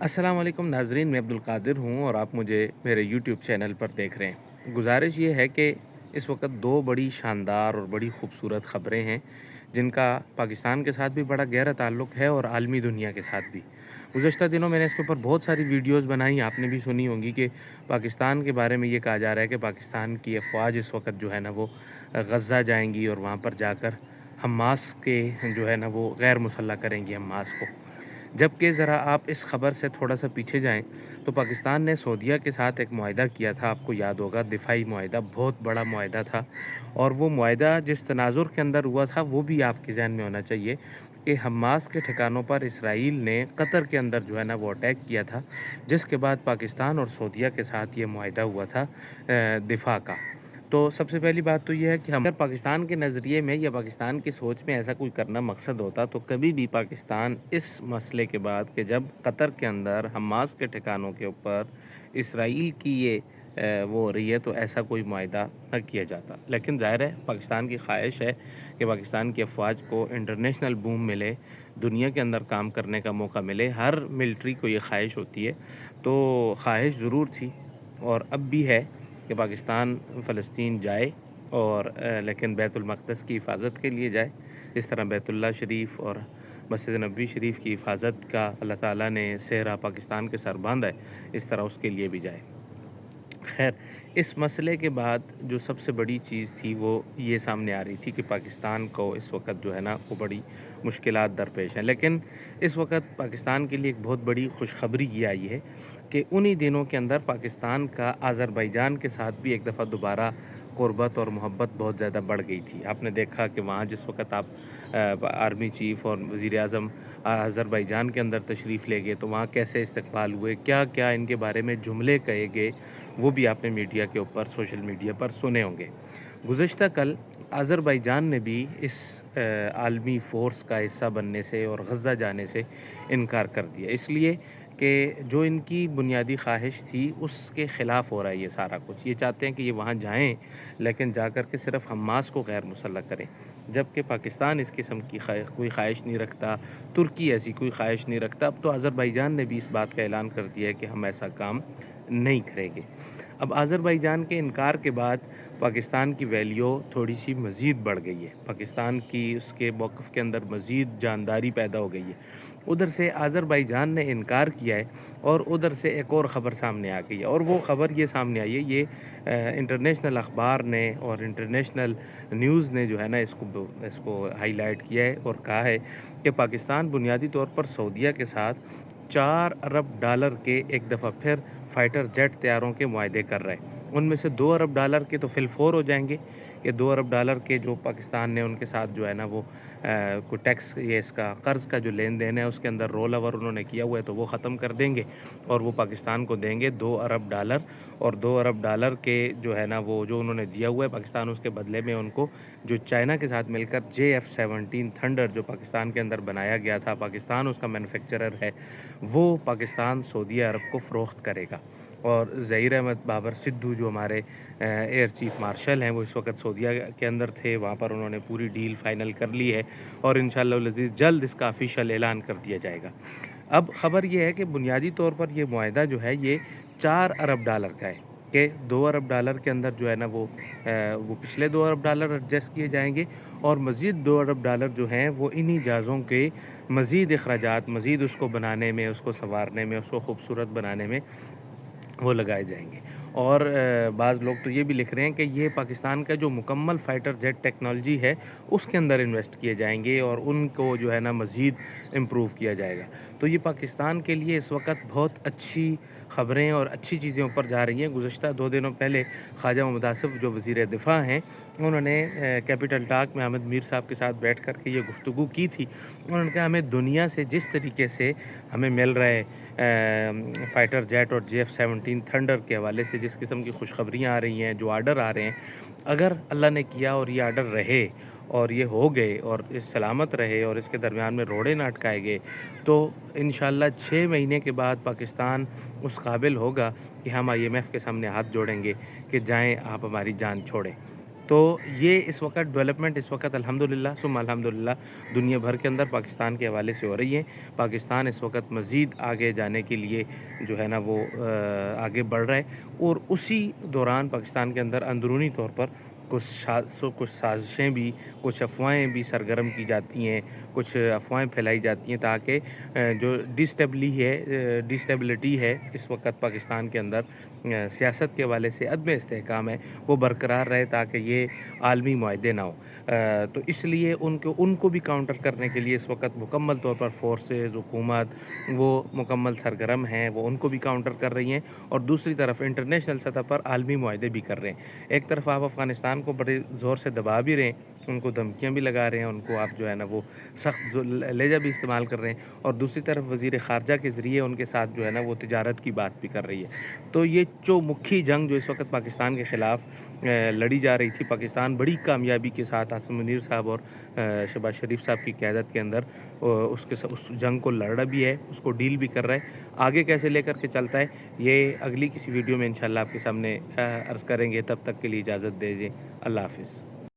अस्सलाम वालेकुम नाजरीन, मैं अब्दुल कादिर हूँ और आप मुझे मेरे यूट्यूब चैनल पर देख रहे हैं। गुजारिश ये है कि इस वक्त दो बड़ी शानदार और बड़ी खूबसूरत ख़बरें हैं जिनका पाकिस्तान के साथ भी बड़ा गहरा ताल्लुक़ है और आलमी दुनिया के साथ भी। गुज़श्ता दिनों मैंने इसके ऊपर बहुत सारी वीडियोज़ बनाई, आपने भी सुनी होंगी कि पाकिस्तान के बारे में ये कहा जा रहा है कि पाकिस्तान की अफ़वाज इस वक्त जो है ना वो गज़ा जाएंगी और वहाँ पर जाकर हमास के जो है ना वो गैर मुसल्लह करेंगी हमास को। जबकि ज़रा आप इस ख़बर से थोड़ा-सा पीछे जाएँ, तो पाकिस्तान ने सऊदीया के साथ एक मुआहिदा किया था, आपको याद होगा, दिफ़ाई मुआहिदा, बहुत बड़ा मुआहिदा था। और वो मुआहिदा जिस तनाज़ुर के अंदर हुआ था, वो भी आपके ज़हन में होना चाहिए कि हमास के ठिकानों पर इसराइल ने कतर के अंदर जो है ना, वो अटैक किया था, जिसके बाद पाकिस्तान और सऊदीया के साथ ये मुआहिदा हुआ था दिफ़ा का। तो सबसे पहली बात तो ये है कि हम अगर पाकिस्तान के नज़रिए में या पाकिस्तान की सोच में ऐसा कोई करना मकसद होता तो कभी भी पाकिस्तान इस मसले के बाद कि जब कतर के अंदर हमास के ठिकानों के ऊपर इसराइल की ये वो हो रही है तो ऐसा कोई मुआहिदा न किया जाता। लेकिन ज़ाहिर है पाकिस्तान की ख्वाहिश है कि पाकिस्तान की अफवाज को इंटरनेशनल बूम मिले, दुनिया के अंदर काम करने का मौका मिले। हर मिलिट्री को ये ख्वाहिश होती है, तो ख्वाहिश ज़रूर थी और अब भी है कि पाकिस्तान फ़लस्तीन जाए और लेकिन बैतुल मक़दस की हिफ़ाज़त के लिए जाए। इस तरह बैतुल्लाह शरीफ और मस्जिद नबवी शरीफ की हिफ़ाज़त का अल्लाह ताला ने सेहरा पाकिस्तान के सर बाँधा है, इस तरह उसके लिए भी जाए। ख़ैर, इस मसले के बाद जो सबसे बड़ी चीज़ थी वो ये सामने आ रही थी कि पाकिस्तान को इस वक़्त जो है ना वो बड़ी मुश्किलात दरपेश हैं। लेकिन इस वक़्त पाकिस्तान के लिए एक बहुत बड़ी खुशखबरी ये आई है कि उन्हीं दिनों के अंदर पाकिस्तान का अज़रबैजान के साथ भी एक दफ़ा दोबारा क़ुरबत और मोहब्बत बहुत ज़्यादा बढ़ गई थी। आपने देखा कि वहाँ जिस वक़्त आप आर्मी चीफ़ और वज़ीर-ए-आज़म अज़रबैजान के अंदर तशरीफ़ ले गए तो वहाँ कैसे इस्तकबाल हुए, क्या-क्या इनके बारे में जुमले कहे गए, वो भी आपने मीडिया के ऊपर, सोशल मीडिया पर सुने होंगे। गुज़श्ता कल अज़रबैजान ने भी इस आलमी फ़ोर्स का हिस्सा बनने से और गज़ा जाने से इनकार कर दिया। इसलिए कि जो इनकी बुनियादी ख़्वाहिश थी उसके ख़िलाफ़ हो रहा है ये सारा कुछ। ये चाहते हैं कि ये वहाँ जाएँ, लेकिन जाकर के सिर्फ़ हमास को गैर मुसल्लह करें। जबकि पाकिस्तान इस किस्म की कोई ख़्वाहिश नहीं रखता, तुर्की ऐसी कोई ख़्वाहिश नहीं रखता। अब तो अज़रबैजान ने भी इस बात का ऐलान कर दिया है कि हम ऐसा काम नहीं करेंगे। अब अज़रबैजान के इनकार के बाद पाकिस्तान की वैल्यू थोड़ी-सी मज़ीद बढ़ गई है। पाकिस्तान की उसके मौक़िफ़ के अंदर मज़ीद जानदारी पैदा हो गई है। उधर से अज़रबैजान ने इनकार किया है और उधर से एक और ख़बर सामने आ गई है और वो ख़बर ये सामने आई है, ये इंटरनेशनल अख़बार ने और इंटरनेशनल न्यूज़ ने जो है ना इसको हाईलाइट किया है और कहा है कि पाकिस्तान बुनियादी तौर पर सऊदीया के साथ 4 अरब डॉलर के एक दफ़ा फिर फ़ाइटर जेट तैयारों के मुआहदे कर रहा है। उनमें से 2 अरब डॉलर के तो फ़िलफ़ौर हो जाएँगे कि 2 अरब डॉलर के जो पाकिस्तान ने उनके साथ जो है ना वो कोई टैक्स ये इसका क़र्ज़ का जो लेन-देन है उसके अंदर रोल ओवर उन्होंने किया हुआ है तो वो ख़त्म कर देंगे और वो पाकिस्तान को देंगे 2 अरब डॉलर। और 2 अरब डॉलर के जो है ना वो जो उन्होंने दिया हुआ है पाकिस्तान, उसके बदले में उनको जो चाइना के साथ मिलकर JF-17 थंडर जो पाकिस्तान के अंदर बनाया गया था, पाकिस्तान उसका मैन्युफैक्चरर है, वो पाकिस्तान सऊदी अरब को फ़रोख्त करेगा। और ज़हीर अहमद बाबर सिद्धू जो हमारे एयर चीफ़ मार्शल हैं, वो इस वक़्त सऊदीया के अंदर थे, वहाँ पर उन्होंने पूरी डील फ़ाइनल कर ली है और इंशाअल्लाह अज़ीज़ जल्द इसका ऑफ़िशियल ऐलान कर दिया जाएगा। अब ख़बर ये है कि बुनियादी तौर पर ये मुआहिदा जो है ये 4 अरब डॉलर का है कि 2 अरब डॉलर के अंदर जो है ना वो पिछले 2 अरब डॉलर एडजस्ट किए जाएँगे और मज़ीद 2 अरब डॉलर जो हैं वो इन्हीं जहाज़ों के मज़ीद अखराजात, मज़ीद उसको बनाने में, उसको सँवारने में, उसको खूबसूरत बनाने में वो लगाए जाएँगे। और बाज़ लोग तो ये भी लिख रहे हैं कि ये पाकिस्तान का जो मुकम्मल फ़ाइटर जेट टेक्नोलॉजी है, उसके अंदर इन्वेस्ट किए जाएँगे और उनको जो है ना मज़ीद इम्प्रूव किया जाएगा। तो ये पाकिस्तान के लिए इस वक़्त बहुत अच्छी ख़बरें और अच्छी चीज़ें ऊपर जा रही हैं। गुज़श्ता 2 दिनों पहले ख्वाजा मोहम्मद आसिफ़ जो वज़ीर दिफ़ा हैं, उन्होंने कैपिटल टॉक में अहमद मीर साहब के साथ बैठ कर के ये गुफ्तगू की थी। उन्होंने कहा हमें दुनिया से जिस तरीके से हमें मिल रहा है फ़ाइटर जेट और JF-17 थंडर के हवाले से जिस किस्म की खुशखबरियाँ आ रही हैं, जो आर्डर आ रहे हैं, अगर अल्लाह ने किया और ये आर्डर रहे और ये हो गए और ये सलामत रहे और इसके दरमियान में रोड़े ना अटकाए गए, तो इंशाअल्लाह 6 महीने के बाद पाकिस्तान उस काबिल होगा कि हम IMF के सामने हाथ जोड़ेंगे कि जाएँ आप हमारी जान छोड़ें। تو یہ اس وقت ڈیولپمنٹ اس وقت الحمدللہ ثم الحمدللہ دنیا بھر کے اندر پاکستان کے حوالے سے ہو رہی ہے۔ پاکستان اس وقت مزید آگے جانے کے لیے جو ہے نا وہ آگے بڑھ رہا ہے، اور اسی دوران پاکستان کے اندر اندرونی طور پر کچھ سازشیں بھی، کچھ افواہیں بھی سرگرم کی جاتی ہیں، کچھ افواہیں پھیلائی جاتی ہیں تاکہ جو ڈسٹیبلٹی ہے اس وقت پاکستان کے اندر سیاست کے حوالے سے عدم استحکام ہے، وہ برقرار رہے تاکہ یہ عالمی معاہدے نہ ہوں۔ تو اس لیے ان کو بھی کاؤنٹر کرنے کے لیے اس وقت مکمل طور پر فورسز، حکومت وہ مکمل سرگرم ہیں، وہ ان کو بھی کاؤنٹر کر رہی ہیں، اور دوسری طرف انٹرنیشنل سطح پر عالمی معاہدے بھی کر رہے ہیں۔ ایک طرف آپ افغانستان کو بڑے زور سے دبا بھی رہے ہیں، ان کو دھمکیاں بھی لگا رہے ہیں، ان کو آپ جو ہے نا وہ سخت لہجہ بھی استعمال کر رہے ہیں، اور دوسری طرف وزیر خارجہ کے ذریعے ان کے ساتھ جو ہے نا وہ تجارت کی بات بھی کر رہی ہے۔ تو یہ جو مکھی جنگ جو اس وقت پاکستان کے خلاف لڑی جا رہی تھی، پاکستان بڑی کامیابی کے ساتھ عاصم منیر صاحب اور شہباز شریف صاحب کی قیادت کے اندر اس جنگ کو لڑ رہا بھی ہے، اس کو ڈیل بھی کر رہا ہے۔ آگے کیسے لے کر کے چلتا ہے، یہ اگلی کسی ویڈیو میں انشاءاللہ آپ کے سامنے عرض کریں گے۔ تب تک کے لیے اجازت دیجیے، اللہ حافظ۔